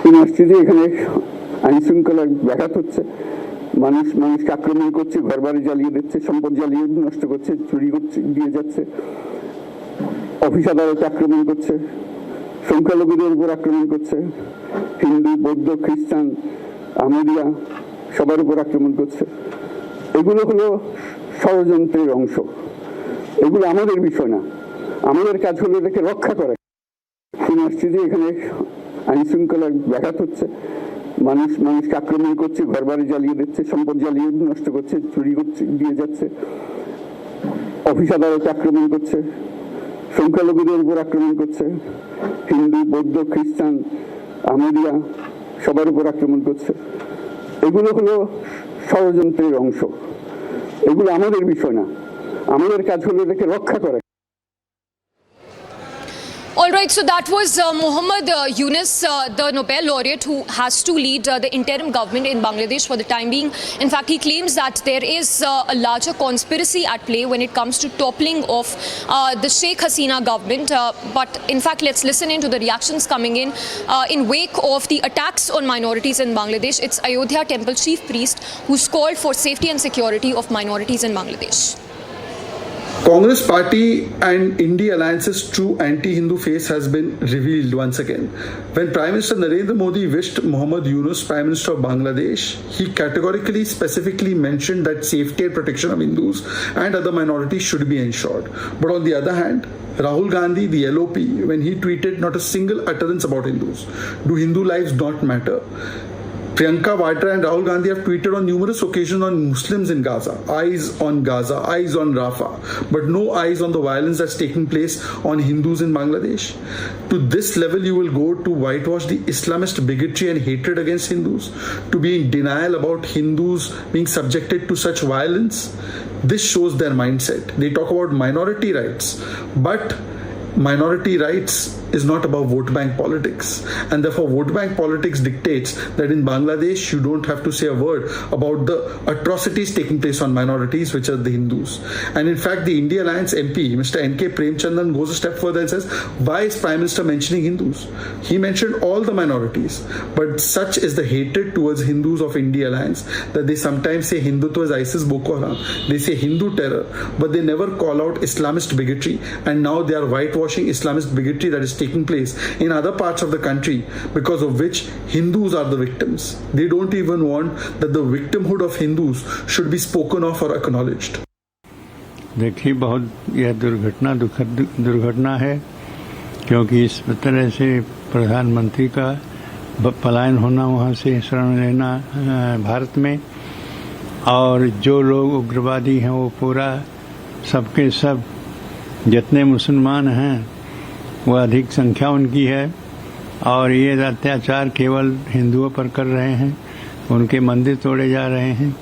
শুনে আসছি যে এখানে আইন শৃঙ্খলা ব্যাঘাত হচ্ছে, মানুষকে আক্রমণ করছে, ঘর বাড়ি জ্বালিয়ে দিচ্ছে, সম্পদ জ্বালিয়ে নষ্ট করছে, চুরি করছে, দিয়ে যাচ্ছে, অফিস আদালতে আক্রমণ করছে, সংখ্যালঘুদের উপর আক্রমণ করছে, হিন্দু, বৌদ্ধ, খ্রিস্টান, আহমদিয়া সবার উপর আক্রমণ করছে। এগুলো হলো ষড়যন্ত্রের অংশ। এগুলো আমাদের বিষয় না, আমাদের কাজ হলো এটাকে রক্ষা করা। শুনে আসছি যে এখানে আইন শৃঙ্খলা ব্যাঘাত হচ্ছে, মানুষকে আক্রমণ করছে, ঘর বাড়ি জ্বালিয়ে দিচ্ছে, সম্পদ জ্বালিয়ে নষ্ট করছে, চুরি করছে, দিয়ে যাচ্ছে, অফিস আদালতে আক্রমণ করছে, সংখ্যালঘুদের উপর আক্রমণ করছে, হিন্দু, বৌদ্ধ, খ্রিস্টান, আহমদিয়া সবার উপর আক্রমণ করছে। এগুলো হলো ষড়যন্ত্রের অংশ। এগুলো আমাদের বিষয় না, আমাদের কাজ হলো এটাকে রক্ষা করা। All right, so that was Muhammad Yunus, the Nobel laureate who has to lead the interim government in Bangladesh for the time being. In fact, he claims that there is a larger conspiracy at play when it comes to toppling of the Sheikh Hasina government. But in fact, let's listen into the reactions coming in wake of the attacks on minorities in Bangladesh. It's Ayodhya Temple Chief Priest who's called for safety and security of minorities in Bangladesh. Congress Party and India Alliance's true anti-Hindu face has been revealed once again. When Prime Minister Narendra Modi wished Muhammad Yunus, Prime Minister of Bangladesh, he categorically, specifically mentioned that safety and protection of Hindus and other minorities should be ensured. But on the other hand, Rahul Gandhi, the LOP, when he tweeted not a single utterance about Hindus. Do Hindu lives not matter? Priyanka Vadra and Rahul Gandhi have tweeted on numerous occasions on Muslims in Gaza, eyes on Gaza, eyes on Rafah, but no eyes on the violence that's taking place on Hindus in Bangladesh. To this level, you will go to whitewash the Islamist bigotry and hatred against Hindus, to be in denial about Hindus being subjected to such violence. This shows their mindset. They talk about minority rights, but minority rights is not about vote bank politics, and therefore vote bank politics dictates that in Bangladesh you don't have to say a word about the atrocities taking place on minorities, which are the Hindus. And in fact, the India Alliance MP, Mr. N.K. Premchandan, goes a step further and says, why is Prime Minister mentioning Hindus? He mentioned all the minorities, but such is the hatred towards Hindus of India Alliance that they sometimes say Hindutva is ISIS, Boko Haram, they say Hindu terror, but they never call out Islamist bigotry, and now they are whitewashing Islamist bigotry that is taking place in other parts of the country, because of which Hindus are the victims. They don't even want that the victimhood of Hindus should be spoken of or acknowledged. देखिए, बहुत यह दुर्घटना दुखद दुर्घटना है, क्योंकि इस तरह से प्रधानमंत्री का पलायन होना, वहाँ से शरण लेना भारत में, और जो लोग उग्रवादी हैं वो पूरा सबके सब जितने मुसलमान हैं वो अधिक संख्या उनकी है, और ये अत्याचार केवल हिंदुओं पर कर रहे हैं, उनके मंदिर तोड़े जा रहे हैं।